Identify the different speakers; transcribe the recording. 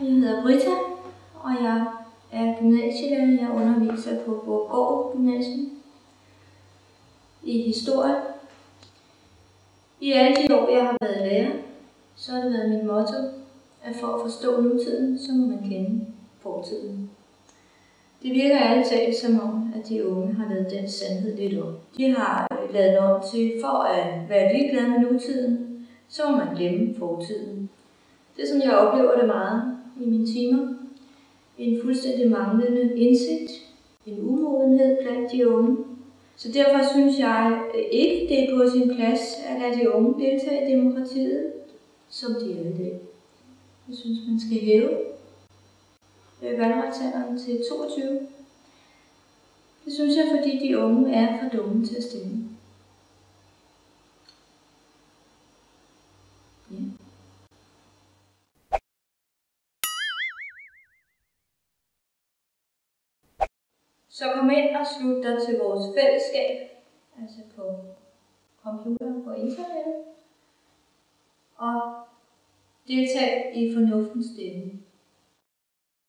Speaker 1: Jeg hedder Britta, og jeg er gymnasielærer. Jeg underviser på Borupgård Gymnasium i historie. I alle de år, jeg har været lærer, så har det været mit motto, at for at forstå nutiden, så må man kende fortiden. Det virker ærligt talt som om, at de unge har lavet den sandhed lidt om. De har lavet om til, for at være ligeglade med nutiden, så må man glemme fortiden. Det er sådan, jeg oplever det meget i mine timer. En fuldstændig manglende indsigt, en umodenhed blandt de unge. Så derfor synes jeg ikke, det er på sin plads at lade de unge deltage i demokratiet, som de er i dag. Jeg synes, man skal hæve valgretsalderen til 22. Det synes jeg, fordi de unge er for dumme til at stemme. Ja. Så kom ind og slut dig til vores fællesskab, altså på computer på internettet, og deltag i fornuftens stemme.